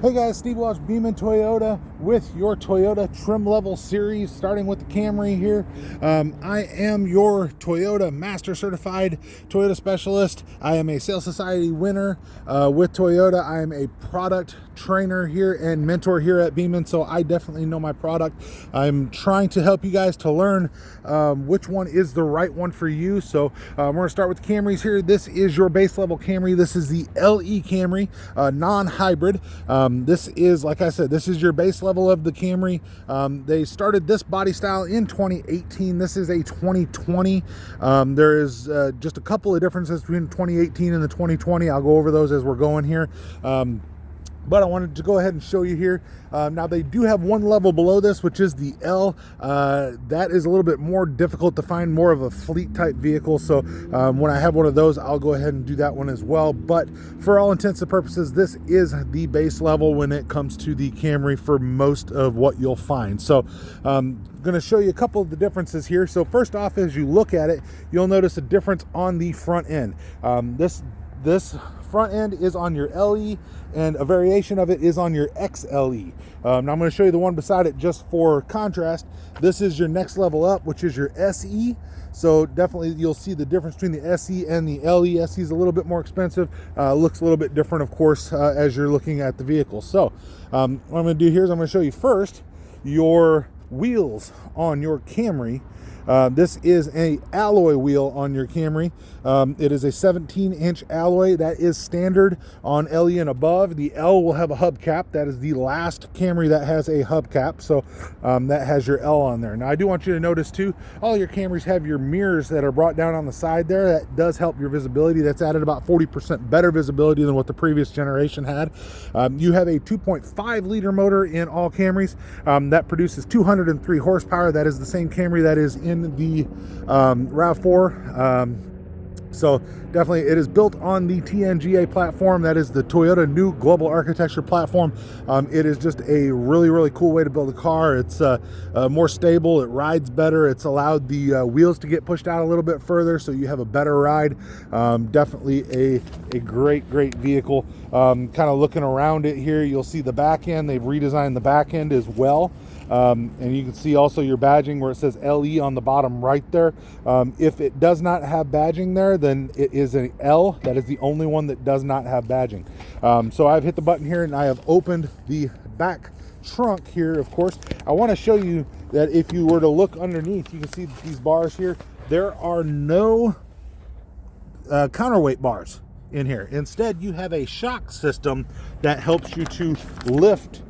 Hey guys, Steve Welch, Beaman Toyota with your Toyota trim level series, starting with the Camry here. I am your Toyota Master Certified Toyota Specialist. I am a Sales Society winner with Toyota. I am a product trainer here and mentor here at Beaman, so I definitely know my product. I'm trying to help you guys to learn which one is the right one for you. So we're going to start with the Camrys here. This is your base level Camry. This is the LE Camry, non-hybrid. This is, like I said, this is your base level of the Camry. They started this body style in 2018. This is a 2020. There is just a couple of differences between 2018 and the 2020. I'll go over those as we're going here. But I wanted to go ahead and show you here. Now they do have one level below this, which is the L. That is a little bit more difficult to find, more of a fleet type vehicle. So when I have one of those, I'll go ahead and do that one as well. But for all intents and purposes, this is the base level when it comes to the Camry for most of what you'll find. So I'm going to show you a couple of the differences here. So first off, as you look at it, you'll notice a difference on the front end. This front end is on your LE, and a variation of it is on your XLE. Now I'm going to show you the one beside it just for contrast. This is your next level up, which is your SE. So definitely you'll see the difference between the SE and the LE. SE is a little bit more expensive, looks a little bit different, of course, as you're looking at the vehicle. So what I'm going to do here is I'm going to show you first your wheels on your Camry. This is an alloy wheel on your Camry. It is a 17-inch alloy. That is standard on LE and above. The L will have a hubcap. That is the last Camry that has a hubcap. So that has your L on there. Now I do want you to notice too, all your Camrys have your mirrors that are brought down on the side there. That does help your visibility. That's added about 40% better visibility than what the previous generation had. You have a 2.5 liter motor in all Camrys. That produces 203 horsepower. That is the same Camry that is in the RAV4. So definitely it is built on the TNGA platform. That is the Toyota new global architecture platform. It is just a really cool way to build a car. It's more stable, it rides better, it's allowed the wheels to get pushed out a little bit further so you have a better ride. Definitely a great vehicle. Kind of looking around it here, you'll see the back end. They've redesigned the back end as well. And you can see also your badging where it says LE on the bottom right there. If it does not have badging there, then it is an L. That is the only one that does not have badging. So I've hit the button here and I have opened the back trunk here. Of course, I want to show you that if you were to look underneath, you can see these bars here. There are no counterweight bars in here. Instead, you have a shock system that helps you to lift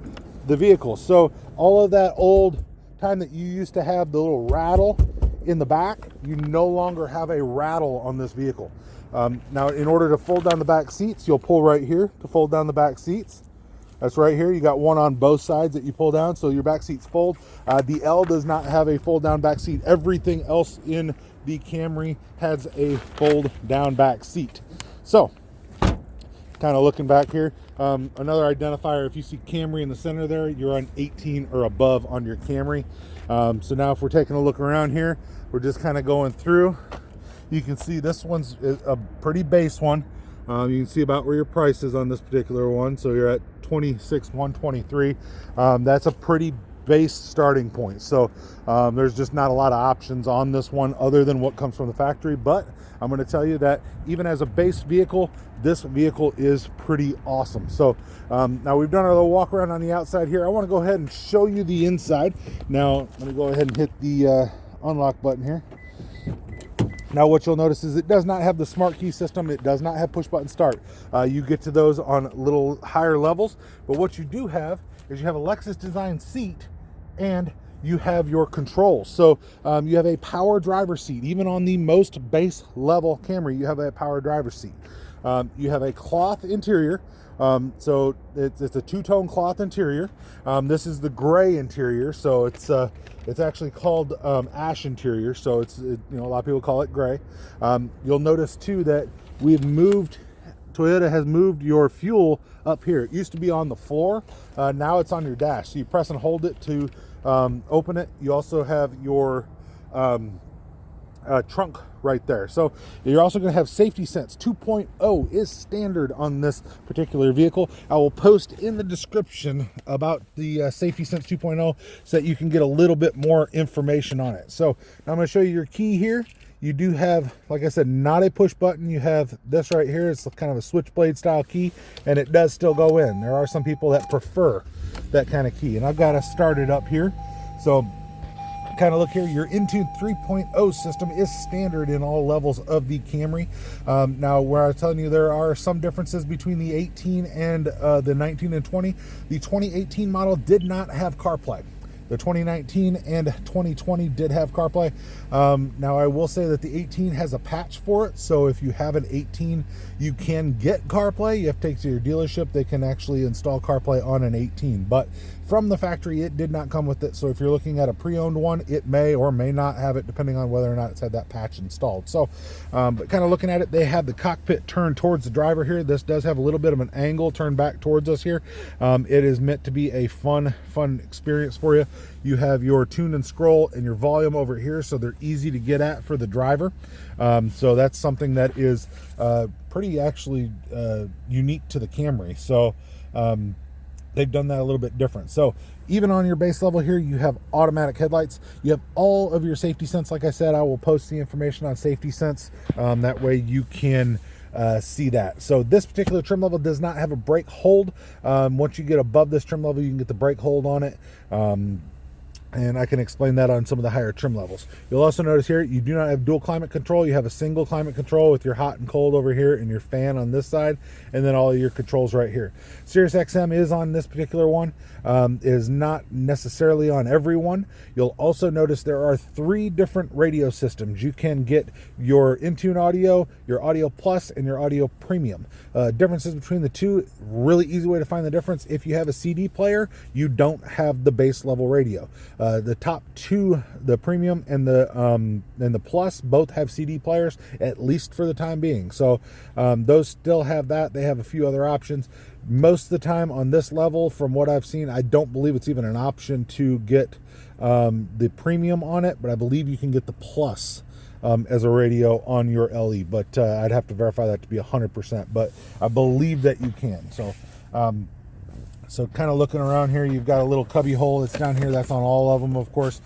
the vehicle. So all of that old time that you used to have the little rattle in the back, you no longer have a rattle on this vehicle. Now in order to fold down the back seats, you'll pull right here to fold down the back seats. That's right here. You got one on both sides that you pull down so your back seats fold. The L does not have a fold down back seat. Everything else in the Camry has a fold down back seat. So kind of looking back here, another identifier, if you see Camry in the center there, you're on 18 or above on your Camry. So now if we're taking a look around here, we're just kind of going through. You can see this one's a pretty base one. You can see about where your price is on this particular one. So you're at $26,123. That's a pretty base starting point. So there's just not a lot of options on this one other than what comes from the factory. But I'm going to tell you that even as a base vehicle, this vehicle is pretty awesome. So now we've done our little walk around on the outside here. I want to go ahead and show you the inside. Now let me go ahead and hit the unlock button here. Now what you'll notice is it does not have the smart key system. It does not have push button start. You get to those on little higher levels. But what you do have is you have a Lexus design seat and you have your controls. So you have a power driver seat. Even on the most base level Camry, you have a power driver seat. You have a cloth interior. So it's a two-tone cloth interior. This is the gray interior. So it's actually called ash interior. So a lot of people call it gray. You'll notice too that Toyota has moved your fuel up here. It used to be on the floor. Now it's on your dash. So you press and hold it to open it. You also have your trunk right there. So you're also going to have Safety Sense 2.0 is standard on this particular vehicle. I will post in the description about the Safety Sense 2.0 so that you can get a little bit more information on it. So now I'm going to show you your key here. You do have, like I said, not a push button. You have this right here. It's kind of a switchblade style key, and it does still go in. There are some people that prefer that kind of key, and I've got to start it up here. So kind of look here, your Intune 3.0 system is standard in all levels of the Camry. Now, where I was telling you there are some differences between the 18 and the 19 and 20. The 2018 model did not have CarPlay. The 2019 and 2020 did have CarPlay. Now, I will say that the 18 has a patch for it. So if you have an 18, you can get CarPlay. You have to take it to your dealership. They can actually install CarPlay on an 18. But from the factory, it did not come with it. So if you're looking at a pre-owned one, it may or may not have it, depending on whether or not it's had that patch installed. So, but kind of looking at it, they have the cockpit turned towards the driver here. This does have a little bit of an angle turned back towards us here. It is meant to be a fun experience for you. You have your tune and scroll and your volume over here, so they're easy to get at for the driver. So that's something that is pretty actually unique to the Camry. So they've done that a little bit different. So even on your base level here, you have automatic headlights. You have all of your Safety Sense. Like I said, I will post the information on Safety Sense. That way you can see that. So this particular trim level does not have a brake hold. Once you get above this trim level, you can get the brake hold on it. And I can explain that on some of the higher trim levels. You'll also notice here, you do not have dual climate control. You have a single climate control with your hot and cold over here and your fan on this side, and then all of your controls right here. Sirius XM is on this particular one. It is not necessarily on every one. You'll also notice there are 3 different radio systems. You can get your Intune audio, your Audio Plus, and your Audio Premium. Differences between the two, really easy way to find the difference. If you have a CD player, you don't have the base level radio. The top 2, the Premium and the Plus, both have CD players, at least for the time being. So those still have that. They have a few other options. Most of the time on this level, from what I've seen, I don't believe it's even an option to get the Premium on it, but I believe you can get the Plus as a radio on your LE, but I'd have to verify that to be 100%, but I believe that you can. So so kind of looking around here, you've got a little cubby hole that's down here. That's on all of them, of course.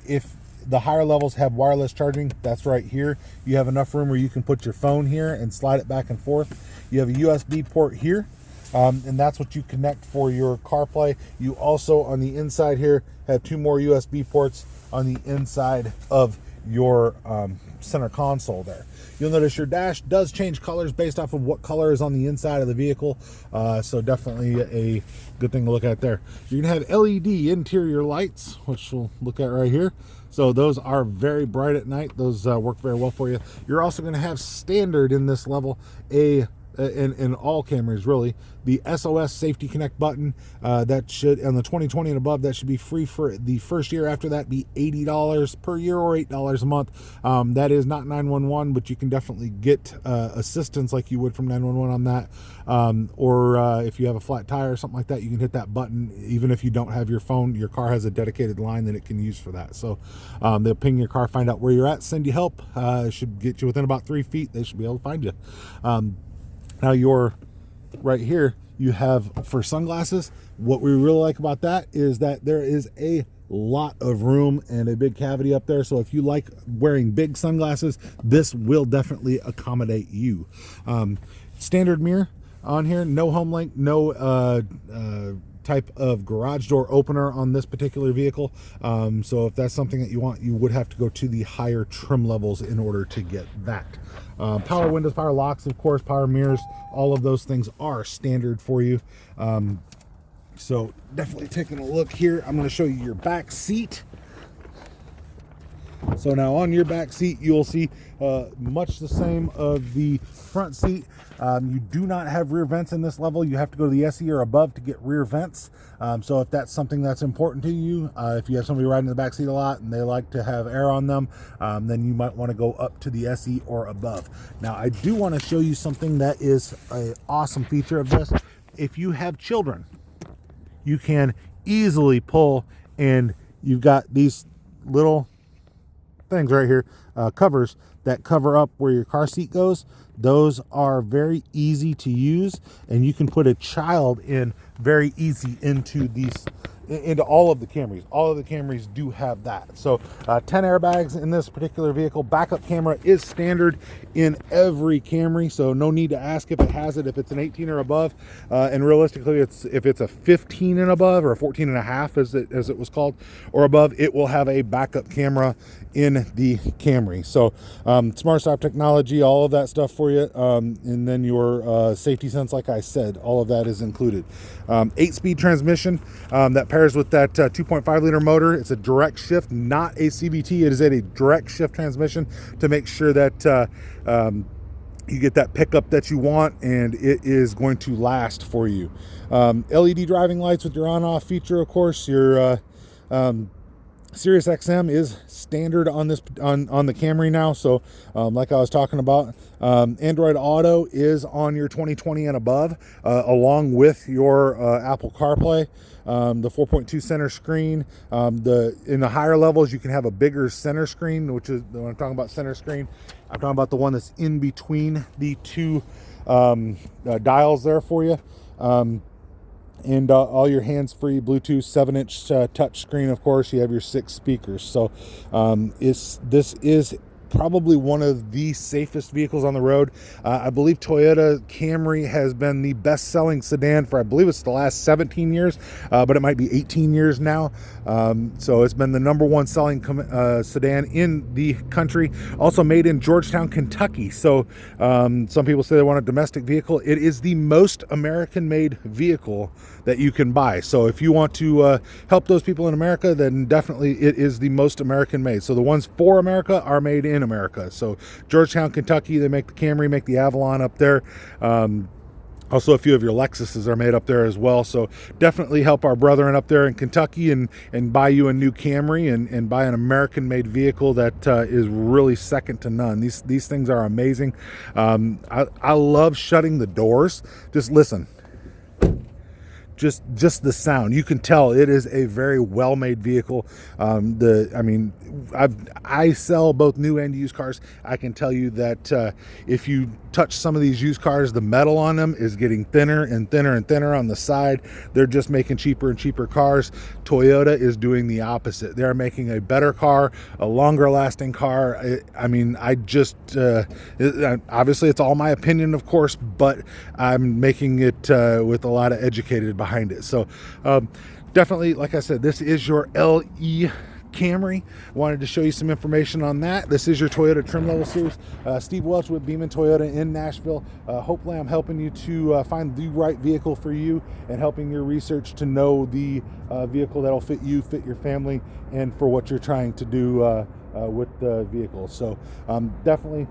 If the higher levels have wireless charging, that's right here. You have enough room where you can put your phone here and slide it back and forth. You have a USB port here, and that's what you connect for your CarPlay. You also, on the inside here, have 2 more USB ports on the inside of your center console there. You'll notice your dash does change colors based off of what color is on the inside of the vehicle. So definitely a good thing to look at there. You're gonna have LED interior lights, which we'll look at right here. So those are very bright at night. Those work very well for you. You're also gonna have standard in this level in all Camrys really, the SOS Safety Connect button. That should, on the 2020 and above, that should be free for the first year. After that, be $80 per year or $8 a month. That is not 911, but you can definitely get assistance like you would from 911 on that. Or if you have a flat tire or something like that, you can hit that button. Even if you don't have your phone, your car has a dedicated line that it can use for that. So they'll ping your car, find out where you're at, send you help. Should get you within about 3 feet. They should be able to find you. Now you're right here, you have for sunglasses. What we really like about that is that there is a lot of room and a big cavity up there. So if you like wearing big sunglasses, this will definitely accommodate you. Standard mirror on here, no home link, no type of garage door opener on this particular vehicle. So if that's something that you want, you would have to go to the higher trim levels in order to get that. Power windows, power locks, of course, power mirrors, all of those things are standard for you. So definitely taking a look here, I'm going to show you your back seat. So now on your back seat, you'll see much the same of the front seat. You do not have rear vents in this level. You have to go to the SE or above to get rear vents. So if that's something that's important to you, if you have somebody riding in the back seat a lot and they like to have air on them, then you might want to go up to the SE or above. Now, I do want to show you something that is an awesome feature of this. If you have children, you can easily pull, and you've got these little things right here, covers that cover up where your car seat goes. Those are very easy to use, and you can put a child in very easy into all of the Camrys. All of the Camrys do have that. So 10 airbags in this particular vehicle. Backup camera is standard in every Camry, so no need to ask if it has it, if it's an 18 or above. And realistically, if it's a 15 and above, or a 14 and a half as it was called, or above, it will have a backup camera in the Camry. So smart stop technology, all of that stuff for you, and then your safety sense, like I said, all of that is included. 8-speed transmission that pairs with that 2.5 liter motor. It's a direct shift, not a CVT. It is a direct shift transmission to make sure that you get that pickup that you want, and it is going to last for you. LED driving lights with your on-off feature, of course. Your Sirius XM is standard on this on the Camry now. So like I was talking about, Android Auto is on your 2020 and above, along with your Apple CarPlay. The 4.2 center screen. In the higher levels, you can have a bigger center screen, which is when I'm talking about center screen, I'm talking about the one that's in between the two dials there for you. And all your hands-free Bluetooth 7-inch touch screen. Of course, you have your 6 speakers. So this is probably one of the safest vehicles on the road. I believe Toyota Camry has been the best-selling sedan for, I believe it's the last 17 years, but it might be 18 years now. So it's been the #1 selling sedan in the country. Also made in Georgetown, Kentucky. So some people say they want a domestic vehicle. It is the most American-made vehicle that you can buy. So if you want to help those people in America, then definitely it is the most American-made. So the ones for America are made in America. So Georgetown, Kentucky, they make the Camry, make the Avalon up there. Also, a few of your Lexuses are made up there as well. So definitely help our brethren up there in Kentucky and buy you a new Camry and buy an American-made vehicle that is really second to none. These things are amazing. I love shutting the doors. Just listen. Just the sound, you can tell it is a very well-made vehicle. I sell both new and used cars. I can tell you that if you touch some of these used cars, the metal on them is getting thinner and thinner and thinner on the side. They're just making cheaper and cheaper cars. Toyota is doing the opposite. They're making a better car, a longer lasting car. Obviously it's all my opinion, of course, but I'm making it with a lot of educated behind it. So definitely, like I said, this is your LE Camry. Wanted to show you some information on that. This is your Toyota trim level series. Steve Welch with Beaman Toyota in Nashville. Hopefully I'm helping you to find the right vehicle for you and helping your research to know the vehicle that'll fit you, fit your family, and for what you're trying to do with the vehicle. So definitely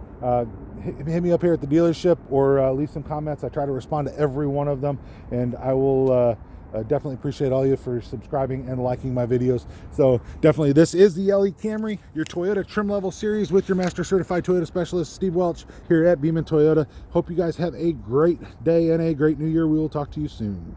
hit me up here at the dealership or leave some comments. I try to respond to every one of them, and I will definitely appreciate all you for subscribing and liking my videos. So definitely, this is the LE Camry, your Toyota trim level series with your master certified Toyota specialist, Steve Welch, here at Beaman Toyota. Hope you guys have a great day and a great new year. We will talk to you soon.